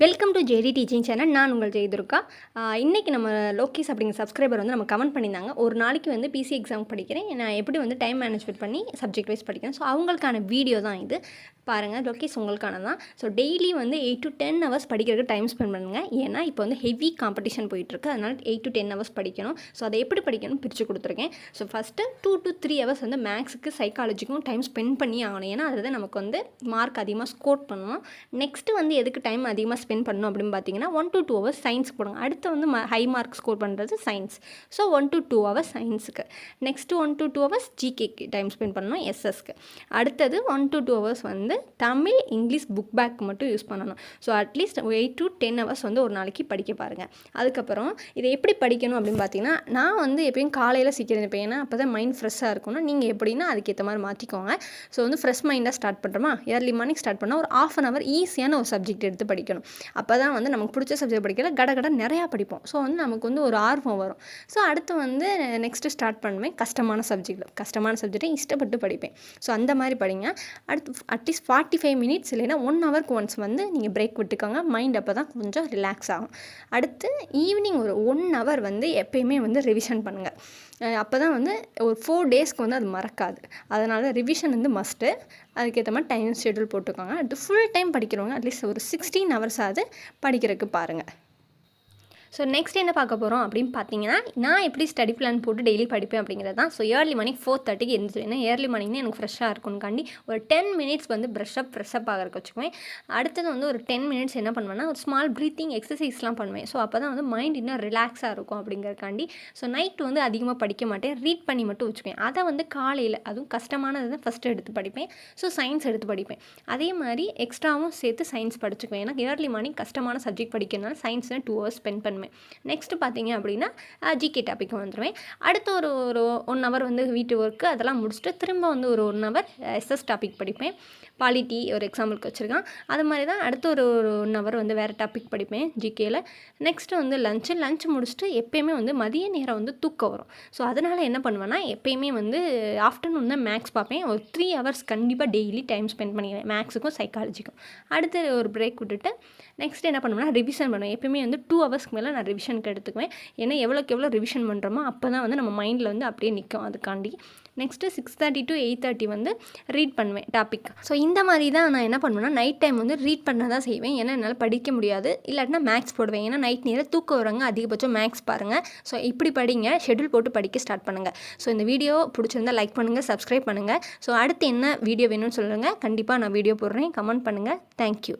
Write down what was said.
Welcome to JD teaching channel. நான் உங்கள் ஜெயதுர்கா. இன்றைக்கி நம்ம லோகேஷ் அப்படிங்கிற சப்ஸ்கிரைபர் வந்து நம்ம கமெண்ட் பண்ணியிருந்தாங்க. ஒரு நாளைக்கு வந்து பிசி எக்ஸாம் படிக்கிறேன், நான் எப்படி வந்து டைம் மேனேஜ்மெண்ட் பண்ணி சப்ஜெக்ட் வைஸ் படிக்கிறேன். ஸோ அவங்களுக்கான வீடியோ தான் இது. பாருங்கள், லோகேஷ் உங்களுக்கான தான். ஸோ டெய்லி வந்து 8 to 10 ஹவர்ஸ் படிக்கிறதுக்கு டைம் ஸ்பெண்ட் பண்ணுங்கள். ஏன்னா இப்போ வந்து ஹெவி காம்படிஷன் போயிட்டுருக்கு, அதனால் 8 to 10 ஹவர்ஸ் படிக்கணும். ஸோ அதை எப்படி படிக்கணும் பிரித்து கொடுத்துருக்கேன். ஸோ ஃபஸ்ட்டு 2 to 3 ஹவர்ஸ் வந்து மேக்ஸுக்கு சைக்காலஜிக்கும் டைம் ஸ்பெண்ட் பண்ணி ஆகணும். ஏன்னா அதுதான் நமக்கு வந்து மார்க் அதிகமாக ஸ்கோர் பண்ணணும். நெக்ஸ்ட்டு வந்து எதுக்கு டைம் அதிகமாக ஸ்பெண்ட் பண்ணணும் அப்படின்னு பார்த்தீங்கன்னா 1 to 2 ஹவர்ஸ் சயின்ஸ் போடுங்க. அடுத்து வந்து ஹை மார்க் ஸ்கோர் பண்ணுறது சயின்ஸ். ஸோ 1 to 2 ஹவர்ஸ் சயின்ஸுக்கு. நெக்ஸ்ட்டு 1 to 2 ஹவர்ஸ் ஜிகேக்கு டைம் ஸ்பெண்ட் பண்ணணும், எஸ்எஸ்க்கு. அடுத்தது 1 to 2 ஹவர்ஸ் வந்து தமிழ் இங்கிலீஷ் புக் பேக் மட்டும் யூஸ் பண்ணணும். ஸோ அட்லீஸ்ட் 8 to 10 ஹவர்ஸ் வந்து ஒரு நாளைக்கு படிக்க பாருங்கள். அதுக்கப்புறம் இதை எப்படி படிக்கணும் அப்படின்னு பார்த்தீங்கன்னா, நான் வந்து எப்பயும் காலையில் சீக்கிரம் இருப்பேன். ஏன்னா அப்போ தான் மைண்ட் ஃப்ரெஷ்ஷாக இருக்கணும். நீங்கள் எப்படின்னா அதுக்கேற்ற மாதிரி மாற்றிக்கோங்க. ஸோ வந்து ஃப்ரெஷ் மைண்டாக ஸ்டார்ட் பண்ணுறோமா, ஏர்லி மார்னிங் ஸ்டார்ட் பண்ணால் ஒரு 1/2 hour ஈஸியான ஒரு சப்ஜெக்ட் எடுத்து படிக்கணும். அப்போ தான் வந்து நமக்கு பிடிச்ச சப்ஜெக்ட் படிக்கல கட நிறையா படிப்போம். ஸோ வந்து நமக்கு வந்து ஒரு ஆர்வம் வரும். ஸோ அடுத்து வந்து நெக்ஸ்ட்டு ஸ்டார்ட் பண்ணுவேன் கஷ்டமான சப்ஜெக்டை இஷ்டப்பட்டு படிப்பேன். ஸோ அந்த மாதிரி படிங்க. அடுத்து அட்லீஸ்ட் 45 minutes இல்லைன்னா 1 hour ஒன்ஸ் வந்து நீங்கள் பிரேக் விட்டுக்கோங்க. மைண்ட் அப்போ தான் கொஞ்சம் ரிலாக்ஸ் ஆகும். அடுத்து ஈவினிங் ஒரு 1 hour வந்து எப்பயுமே வந்து ரிவிஷன் பண்ணுங்கள். அப்போ தான் வந்து ஒரு 4 daysக்கு வந்து அது மறக்காது. அதனால் ரிவிஷன் வந்து மஸ்ட்டு. அதுக்கேற்ற மாதிரி டைம் ஷெட்யூல் போட்டுக்கோங்க. அடுத்து ஃபுல் டைம் படிக்கிறவங்க அட்லீஸ்ட் ஒரு 16 hours ஆகுது படிக்கிறதுக்கு பாருங்கள். ஸோ நெக்ஸ்ட் என்ன பார்க்க போகிறோம் அப்படின்னு பார்த்தீங்கன்னா, நான் எப்படி ஸ்டடி பிளான் போட்டு டெய்லி படிப்பேன் அப்படிங்கிறது தான். ஸோ ஏர்லி மார்னிங் 4:30க்கு எழுந்திரிச்சு, ஏன்னா ஏர்லி மார்னிங் தான் எனக்கு ஃப்ரெஷ்ஷாக இருக்கும்காண்டி ஒரு 10 minutes வந்து ஃப்ரெஷ்அப் ஆகிறதுக்கு வச்சுக்குவேன். அடுத்தது வந்து ஒரு 10 minutes என்ன பண்ணுவேன்னா, ஒரு ஸ்மால் ப்ரீத்திங் எக்ஸசைஸ்லாம் பண்ணுவேன். ஸோ அப்போ தான் வந்து மைண்ட் இன்னும் ரிலாக்ஸாக இருக்கும் அப்படிங்கிறக்காண்டி. ஸோ நைட்டு வந்து அதிகமாக படிக்க மாட்டேன், ரீட் பண்ணி மட்டும் வச்சுக்குவேன். அதை வந்து காலையில் அதுவும் கஷ்டமானது தான் ஃபஸ்ட்டு எடுத்து படிப்பேன். ஸோ சயின்ஸ் எடுத்து படிப்பேன். அதே மாதிரி எக்ஸ்ட்ராவும் சேர்த்து சயின்ஸ் படிச்சுக்குவேன். ஏன்னா ஏர்லி மார்னிங் கஷ்டமான சப்ஜெக்ட் படிக்கிறதுனால சயின்ஸில் 2 hours ஸ்பெண்ட் பண்ணுவேன். நெக்ஸ்ட்டு பார்த்தீங்க அப்படின்னா ஜிகே டாபிக் வந்துடுவேன். அடுத்து ஒரு 1 hour வந்து வீட்டு ஒர்க்கு அதெல்லாம் முடிச்சுட்டு திரும்ப வந்து ஒரு 1 hour எஸ்எஸ் டாபிக் படிப்பேன். பாலிட்டி ஒரு எக்ஸாம்பிளுக்கு வச்சுருக்கேன். அது மாதிரி தான் அடுத்து ஒரு 1 hour வந்து வேறு டாபிக் படிப்பேன் ஜிகேயில். நெக்ஸ்ட்டு வந்து லஞ்ச் முடிச்சுட்டு எப்போயுமே வந்து மதிய நேரம் வந்து தூக்கம் வரும். ஸோ அதனால் என்ன பண்ணுவேன்னா, எப்போயுமே வந்து ஆஃப்டர்நூன் தான் மேக்ஸ் பார்ப்பேன். ஒரு 3 hours கண்டிப்பாக டெய்லி டைம் ஸ்பெண்ட் பண்ணிடுவேன் மேக்ஸுக்கும் சைக்காலஜிக்கும். அடுத்து ஒரு பிரேக் விட்டுட்டு நெக்ஸ்ட் என்ன பண்ணுவேன்னா ரிவிஷன் பண்ணுவேன். எப்போயுமே வந்து 2 hours மேலே நான் ரிவிஷனுக்கு எடுத்துக்குவேன். ஏன்னா எவ்வளோக்கு எவ்வளோ ரிவிஷன் பண்ணுறோமோ அப்போ தான் வந்து நம்ம மைண்டில் வந்து அப்படியே நிற்கும். அதுக்காண்டி நெக்ஸ்ட்டு 6:30 to 8:30 வந்து ரீட் பண்ணுவேன் டாபிக். ஸோ இந்த மாதிரி தான் நான் என்ன பண்ணுவேன்னா, நைட் டைம் வந்து ரீட் பண்ண தான் செய்வேன். ஏன்னா என்னால் படிக்க முடியாது. இல்லாட்டினா மேக்ஸ் போடுவேன். ஏன்னா நைட் நேரம் தூக்கம் வரவங்க அதிகபட்சம் மேக்ஸ் பாருங்கள். ஸோ இப்படி படிங்க, ஷெட்யூல் போட்டு படிக்க ஸ்டார்ட் பண்ணுங்கள். ஸோ இந்த வீடியோ பிடிச்சிருந்தா லைக் பண்ணுங்கள், சப்ஸ்கிரைப் பண்ணுங்கள். ஸோ அடுத்து என்ன வீடியோ வேணும்னு சொல்லுங்கள், கண்டிப்பாக நான் வீடியோ போடுறேன். கமெண்ட் பண்ணுங்கள். தேங்க்யூ.